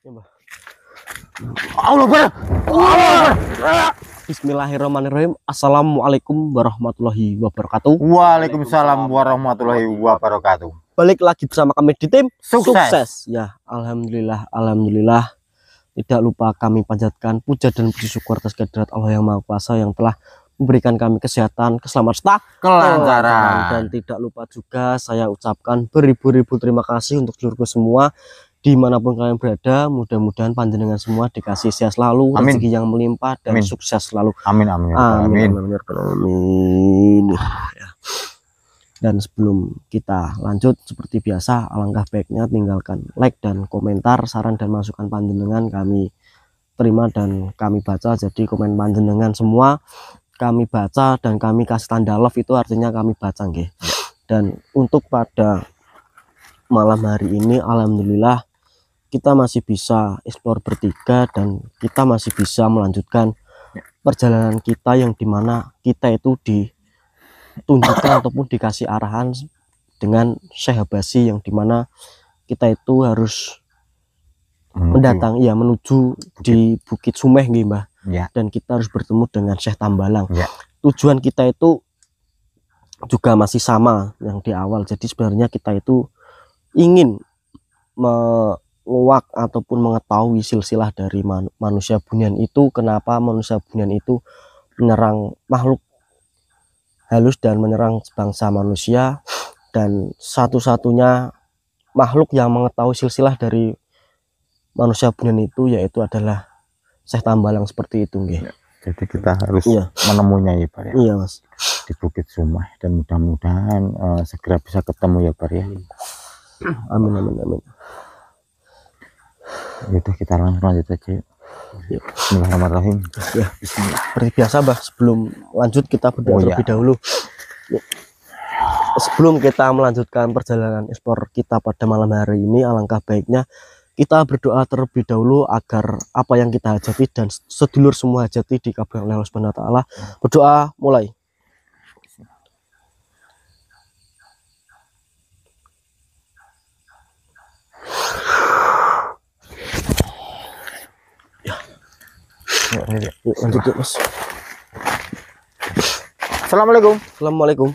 Allah. Bismillahirrahmanirrahim. Assalamualaikum warahmatullahi wabarakatuh. Waalaikumsalam warahmatullahi wabarakatuh. Balik lagi bersama kami di tim Sukses. Ya, alhamdulillah. Tidak lupa kami panjatkan puja dan puji syukur atas kehadirat Allah yang Maha Kuasa yang telah memberikan kami kesehatan, keselamatan serta Kelancaran. Dan tidak lupa juga saya ucapkan beribu-ribu terima kasih untuk seluruh semua dimanapun kalian berada. Mudah-mudahan panjenengan semua dikasih sehat selalu, rezeki yang melimpah dan sukses selalu. Amin. Ya. Dan sebelum kita lanjut, seperti biasa, alangkah baiknya tinggalkan like dan komentar, saran dan masukan panjenengan kami terima dan kami baca. Jadi komen panjenengan semua kami baca dan kami kasih tanda love, itu artinya kami baca nggih. Dan untuk pada malam hari ini alhamdulillah kita masih bisa explore bertiga dan kita masih bisa melanjutkan perjalanan kita yang dimana kita itu ditunjukkan ataupun dikasih arahan dengan Syekh Habasyi yang dimana kita itu harus menuju di Bukit Sumeh nggih Mbah. Ya. Dan kita harus bertemu dengan Syekh Tambalang. Ya. Tujuan kita itu juga masih sama yang di awal. Jadi sebenarnya kita itu ingin menguak ataupun mengetahui silsilah dari manusia bunian itu, kenapa manusia bunian itu menyerang makhluk halus dan menyerang bangsa manusia, dan satu-satunya makhluk yang mengetahui silsilah dari manusia bunian itu yaitu adalah Syekh Tambalang, seperti itu nggih. Jadi kita harus menemunya ya Pak ya. Iya Mas. Di Bukit Sumeh, dan mudah-mudahan segera bisa ketemu ya Pak ya. Amin. Yaudah kita lanjut aja. Bismillahirrahmanirrahim. Ya, bismillah. Seperti biasa Mbah, sebelum lanjut kita berdoa terlebih dahulu. Sebelum kita melanjutkan perjalanan ekspor kita pada malam hari ini, alangkah baiknya kita berdoa terlebih dahulu agar apa yang kita hajati dan sedulur semua hajati dikabulkan oleh Allah Subhanahu wa taala. Berdoa mulai. Yuk, lanjut yuk Mas. Assalamualaikum.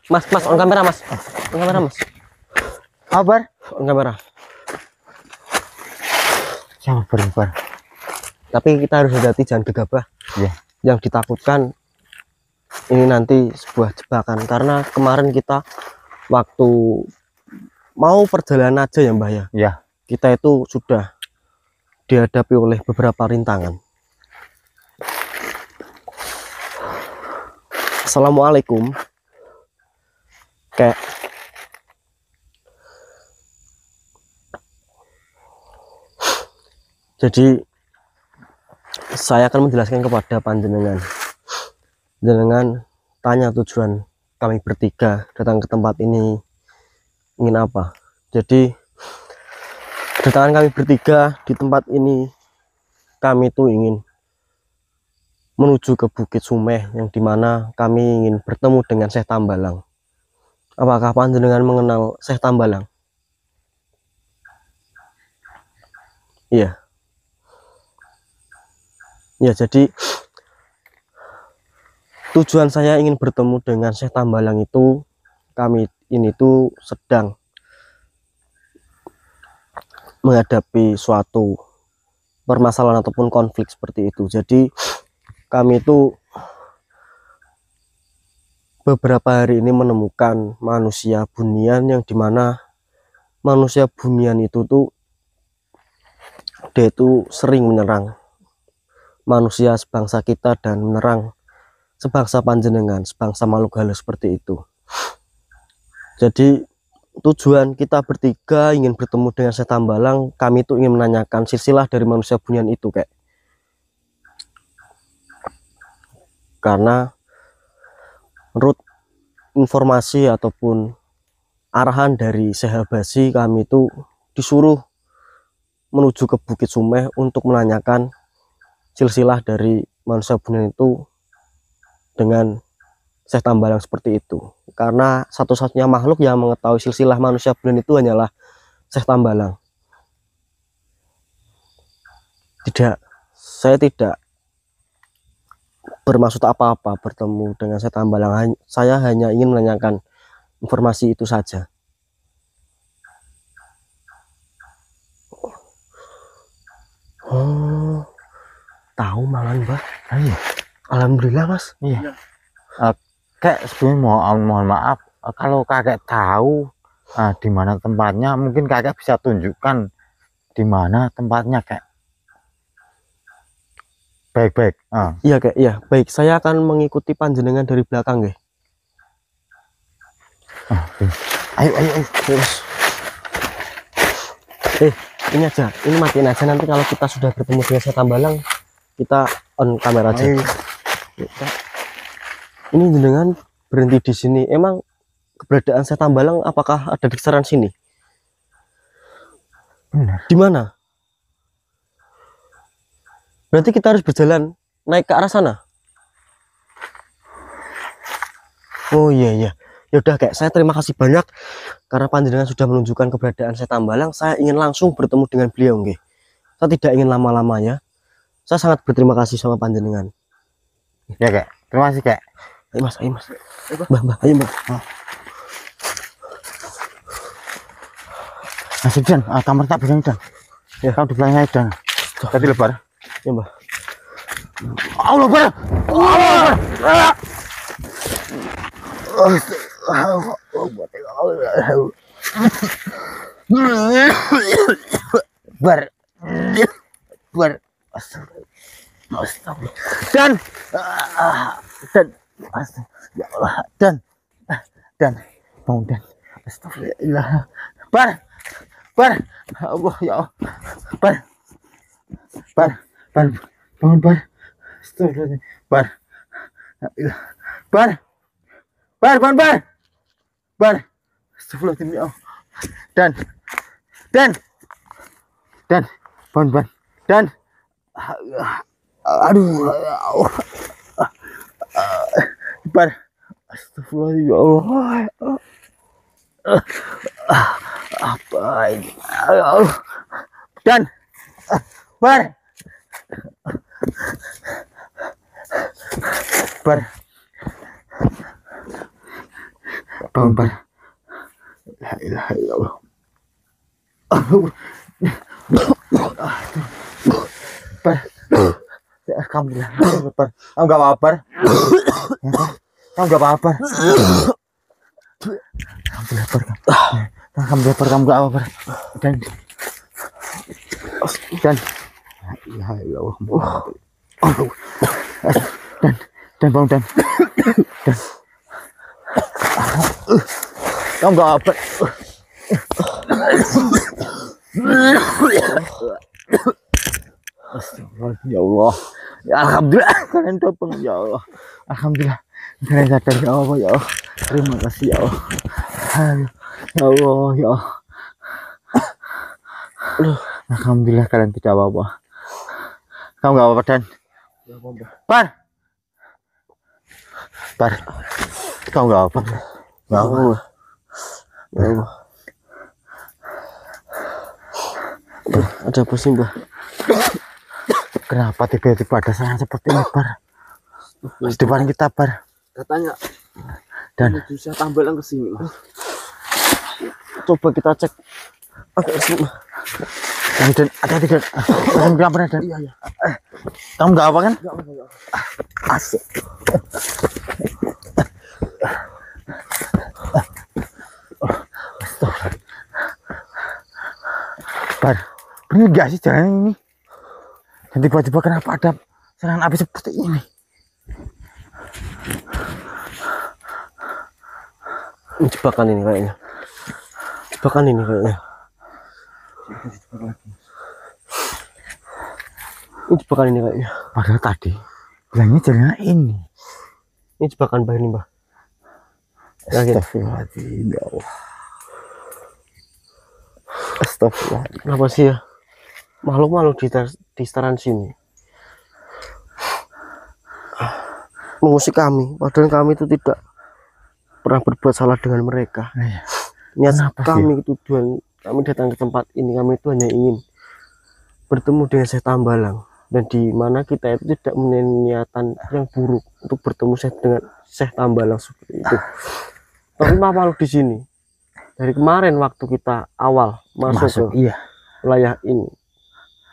Mas, on kamera Mas. On kamera Mas. Kabar? On kamera. Sabar. Tapi kita harus hati-hati, jangan gegabah. Ya. Yang ditakutkan ini nanti sebuah jebakan, karena kemarin kita waktu mau perjalanan aja ya Mbah ya. Ya. Kita itu sudah dihadapi oleh beberapa rintangan. Assalamualaikum. Jadi saya akan menjelaskan kepada panjenengan. Jenengan tanya tujuan kami bertiga datang ke tempat ini ingin apa. Jadi kedatangan kami bertiga di tempat ini, kami tuh ingin menuju ke Bukit Sumeh yang dimana kami ingin bertemu dengan Syekh Tambalang. Apakah panjenengan mengenal Syekh Tambalang? Iya. Ya, jadi tujuan saya ingin bertemu dengan Syekh Tambalang itu, kami ini tuh sedang menghadapi suatu permasalahan ataupun konflik seperti itu. Jadi kami itu beberapa hari ini menemukan manusia bunian yang dimana manusia bunian itu tuh dia itu sering menyerang manusia sebangsa kita dan menyerang sebangsa panjenengan, sebangsa makhluk halus seperti itu. Jadi tujuan kita bertiga ingin bertemu dengan Syekh Tambalang, kami itu ingin menanyakan silsilah dari manusia bunian itu karena menurut informasi ataupun arahan dari Syekh Habasyi, kami itu disuruh menuju ke Bukit Sumeh untuk menanyakan silsilah dari manusia bunian itu dengan Syekh Tambalang seperti itu. Karena satu-satunya makhluk yang mengetahui silsilah manusia bunian itu hanyalah Syekh Tambalang. Tidak, saya tidak bermaksud apa-apa bertemu dengan saya Tambalang. Saya hanya ingin menanyakan informasi itu saja. Oh, tahu malah Mbah. Iya. Alhamdulillah Mas. Iya. Kak, sebelumnya mohon maaf kalau kakek tahu di mana tempatnya, mungkin kakek bisa tunjukkan di mana tempatnya, Kak. Baik-baik. Iya Kak, iya. Baik, saya akan mengikuti panjenengan dari belakang, nggih. Ayo. Terus. Ini aja, ini matiin aja, nanti kalau kita sudah bertemu dengan saya Tambalang, kita on kamera aja. Ini jenengan berhenti di sini. Emang keberadaan saya Tambalang apakah ada di sekitaran sini? Benar. Di mana? Berarti kita harus berjalan naik ke arah sana. Oh iya. Ya udah Kak, saya terima kasih banyak karena panjenengan sudah menunjukkan keberadaan saya Tambalang. Saya ingin langsung bertemu dengan beliau, nggih. Saya tidak ingin lama-lamanya. Saya sangat berterima kasih sama panjenengan. Ya Kak, terima kasih Kak. Ayo Mas. Mbah, ayo Mbah. Masih Dan, kamar tak bilang Dan. Ya, kamu di belakangnya Dan. Tadi lebar. Ya Mbah. Allah Akbar. Bar. Astagfirullah. Dan ya Allah, Dan. Bangun Dan. Astagfirullah. Bar. Allah ya Allah. Bar. Bangun Bar. Astagfirullah. Bar. Bangun Bar. Astagfirullah ya Allah. Dan. Bangun Bar. Dan. Aduh. Bar. Astagfirullah ya Allah. Apa ini? Dan. Bar. Bangun Bar. La ilaha illallah. Bar. Alhamdulillah. Bar. Kamu enggak apa-apa. Alhamdulillah Bar. Alhamdulillah Bar, kamu enggak apa-apa. Dan. La ilaha illallah. Dan bangun Dan. Kamu enggak apa. Astagfirullah ya Allah. Ya Alhamdulillah kalian topeng ya Allah. Alhamdulillah kalian sadar ya Allah ya Allah. Terima kasih ya Allah. Ya Allah ya Allah. Alhamdulillah kalian tidak apa-apa. Kamu enggak apa-apa Dan. Bar. Kamu enggak apa-apa. Enggak apa-apa. Ada apa sih Mbah? Kenapa tiba-tiba ada serangan seperti ini Bar? Di depan kita Bar. Katanya Dan bisa Tambalang ke sini Mas. Coba kita cek. Agak sini. Dan hati-hati Dan. Kamu enggak pernah Dan? Iya. Kamu enggak apa kan? Enggak. Asik. Bar, bener gak sih jalan ini? Dan tiba-tiba kenapa ada serangan api seperti ini? Ini jebakan ini kayaknya. Ini jebakan ini kayaknya. Padahal tadi bilangnya jalan ini. Ini jebakan Mbah ini Mbah. Astagfirullahaladzim ya Allah. Astagfirullah. Kenapa sih ya? Makhluk-makhluk di sekitaran sini mengusik kami, padahal kami itu tidak pernah berbuat salah dengan mereka. Niat kami, tujuan kami datang ke tempat ini, kami itu hanya ingin bertemu dengan Syekh Tambalang, dan di mana kita itu tidak mempunyai niatan yang buruk untuk bertemu dengan Syekh Tambalang seperti itu. Tapi malu di sini dari kemarin waktu kita awal masuk ke iya wilayah ini,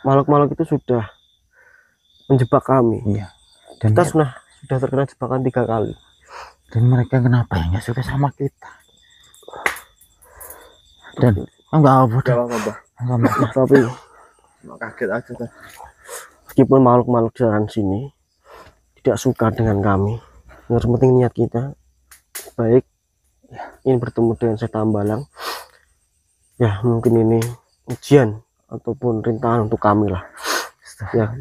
makhluk-makhluk itu sudah menjebak kami. iya. Dan Kita sudah terkena jebakan 3 kali. dan mereka kenapa ya nggak suka sama kita? Dan enggak apa-apa. Tapi Kaget aja tuh. meskipun makhluk-makhluk di dalam sini tidak suka dengan kami, yang penting niat kita baik, ingin bertemu dengan Syekh Tambalang. Ya mungkin ini ujian ataupun rintangan untuk kami lah. Ya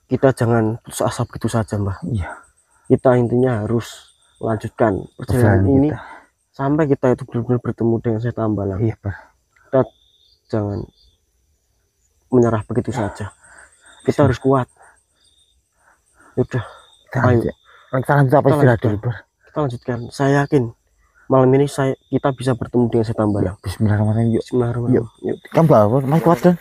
kita jangan putus asa begitu saja, Mbah. Iya. Kita intinya harus melanjutkan perjalanan ini kita. sampai kita itu benar-benar bertemu dengan Syekh Tambalang. Iya, Pak. Kita jangan menyerah begitu saja. Kita harus kuat. Udah, ayo. Kita lanjut apa istirahat dulu, Pak. Kita lanjutkan. Saya yakin malam ini kita bisa bertemu dengan Syekh Tambalang. Bismillahirrahmanirrahim. Yuk. Bismillahirrahmanirrahim. Yuk. Kamu bawa, masih kuat kan?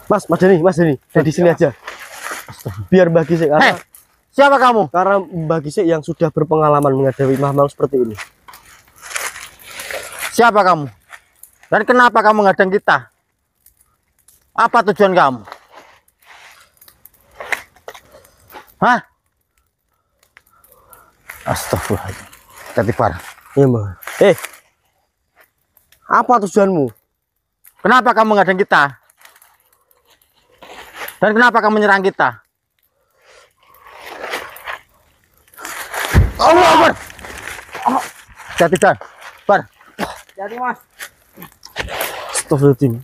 Mas Deni, di sini aja. Biar bagi sih, karena Siapa kamu? karena bagi sih yang sudah berpengalaman menghadapi makhluk seperti ini. Siapa kamu? Dan kenapa kamu ngadang kita? Apa tujuan kamu? Hah? Astagfirullahaladzim. Ketipar. Iya, Mbak. Apa tujuanmu? Kenapa kamu ngadang kita? Dan kenapa kamu menyerang kita? Allah Akbar. Jadi Bar. Bar. Jadi Mas. Astagfirullahaladzim.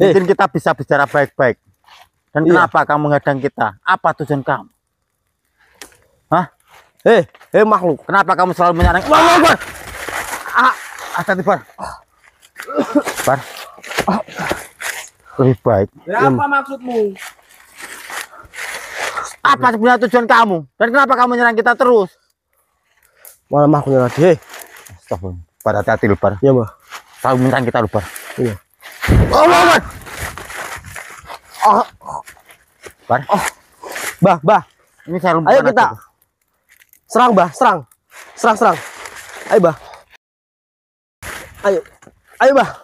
Mungkin kita bisa bicara baik-baik. Dan Iya. kenapa kamu menghadang kita? Apa tujuan kamu? Hah? Makhluk. Kenapa kamu selalu menyerang? Allah Akbar. Hati-hati Bar. Bar. Lebih baik. Apa maksudmu? Apa sebenarnya tujuan kamu? Dan kenapa kamu menyerang kita terus? Malah makhluk lagi. Astagfirullah. Bar, hati-hati lu Bar. Iya, Mbak. Selalu menyerang kita lu Bar. Iya. Allah Akbar. Bar. Bah. Ini saya Ayo kita. Serang, Bah, serang. Serang. Ayo, Bah. Ayo, Bah.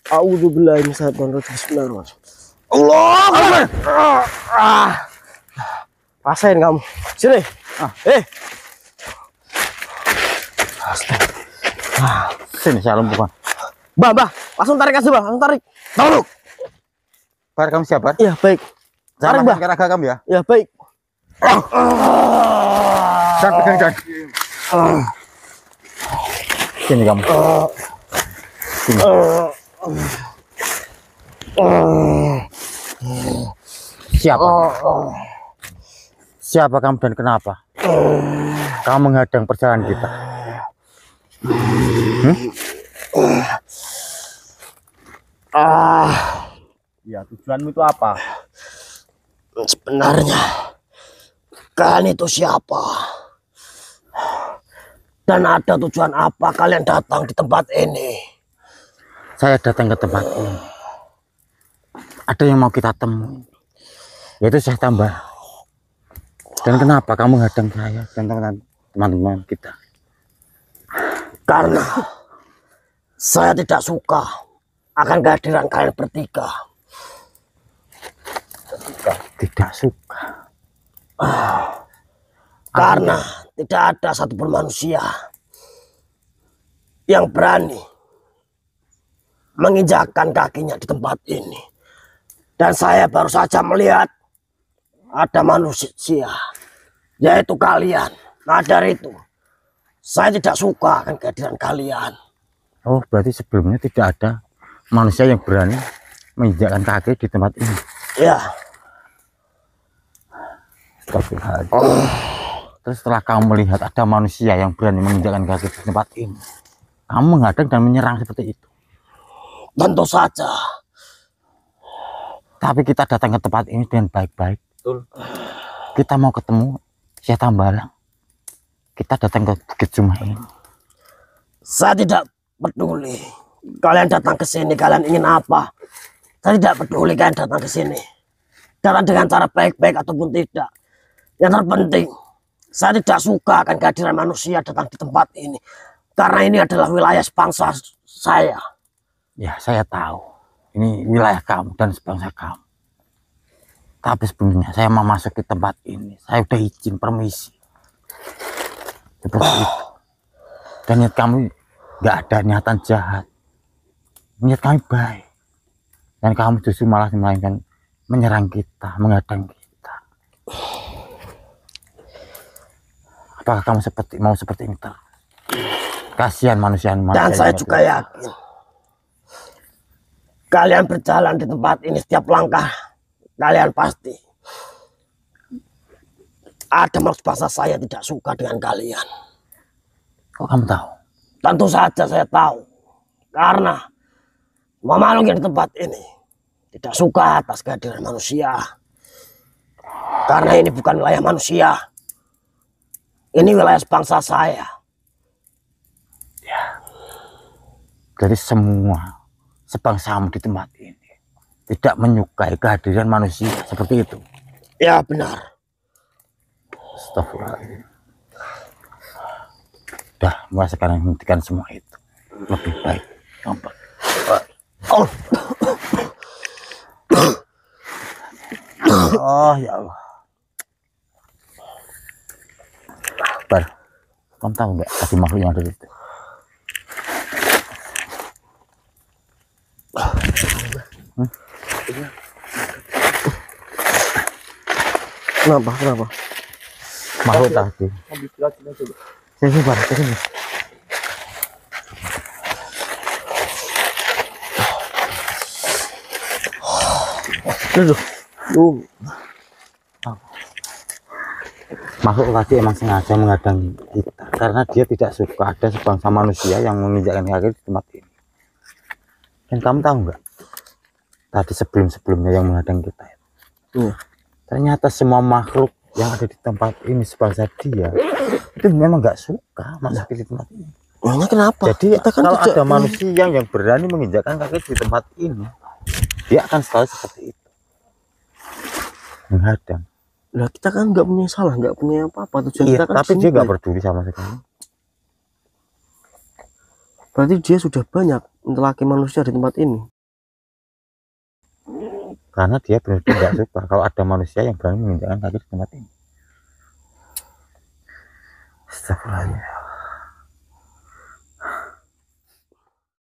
A'udzubillahi minasyaitonir rajim. Bismillahirrahmanirrahim. Allah Akbar. Rasain kamu. Sini. Sini saya lumpuhkan. Bah. Langsung tarik aja, Bah. Langsung tarik. Tolong. Bar, kamu siap Bar? Iya, baik. Jangan Tarik, Bah. makan kamu ya. Ya, baik. Dan pegang. Sini kamu. Sini. Siapa? Siapa kamu dan kenapa? Kamu menghadang perjalanan kita. Ya, tujuanmu itu apa? Sebenarnya kalian itu siapa? Dan ada tujuan apa kalian datang di tempat ini? Saya datang ke tempat ini. Ada yang mau kita temui, yaitu Syekh Tambah. Dan kenapa kamu menghadang saya dan teman-teman kita? Karena saya tidak suka akan kehadiran kalian bertiga. Tidak suka. Karena tidak ada satupun manusia yang berani menginjakkan kakinya di tempat ini. Dan saya baru saja melihat ada manusia, yaitu kalian. Nah, dari itu saya tidak suka akan kehadiran kalian. Oh, berarti sebelumnya tidak ada manusia yang berani menginjakkan kaki di tempat ini. Ya. Terus setelah kamu melihat ada manusia yang berani menginjakkan kaki di tempat ini, kamu menghadang dan menyerang seperti itu. Tentu saja. Tapi kita datang ke tempat ini dengan baik-baik. Betul. Kita mau ketemu Syekh Tambalang. kita datang ke Bukit Jumah ini? Saya tidak peduli. Kalian datang ke sini, kalian ingin apa? Saya tidak peduli kalian datang ke sini. Datang dengan cara baik-baik ataupun tidak. Yang terpenting, saya tidak suka akan kehadiran manusia datang di tempat ini. Karena ini adalah wilayah bangsa saya. Ya, saya tahu. Ini wilayah kamu dan sebangsa kamu. Tapi sebelumnya saya mau masuk ke tempat ini. Saya udah izin, permisi. Seperti itu. Dan niat kamu nggak ada niatan jahat. Niat kami baik. Dan kamu justru malah melainkan menyerang kita, menghadang kita. Apakah kamu mau seperti ini terus? Kasihan manusia. Dan saya juga yakin kalian berjalan di tempat ini, setiap langkah kalian pasti ada maksud bangsa saya tidak suka dengan kalian. Kok kamu tahu? Tentu saja saya tahu. Karena semua makhluk yang di tempat ini tidak suka atas kehadiran manusia. Karena ini bukan wilayah manusia. Ini wilayah bangsa saya. Ya. Jadi semua sebangsamu di tempat ini tidak menyukai kehadiran manusia seperti itu. Ya benar. Astagfirullahaladzim. Dah, mulai sekarang hentikan semua itu. Lebih baik. Gampang. Oh. Oh ya Allah. Bar, kamu tahu nggak tadi makhluk yang ada di situ? Kenapa? Makhluk tadi. Sini Bar, sini. Makhluk tadi emang sengaja menghadang kita karena dia tidak suka ada sebangsa manusia yang menginjakkan kaki di tempat ini. Dan kamu tahu nggak? Tadi sebelumnya yang menghadang kita itu. Ternyata semua makhluk yang ada di tempat ini sebangsa dia itu memang nggak suka masuk di tempat ini. Makanya kenapa? Jadi kita kan kalau tidak ada manusia yang berani menginjakkan kaki di tempat ini, dia akan selalu seperti itu, menghadang. Nah, kita kan nggak punya salah, nggak punya apa-apa. Tujuan Iya, kita kan tapi dia simple. nggak peduli sama sekali. Berarti dia sudah banyak mentelaki manusia di tempat ini. Karena dia benar-benar nggak suka kalau ada manusia yang berani menginjakkan kaki di tempat ini. Astagfirullah.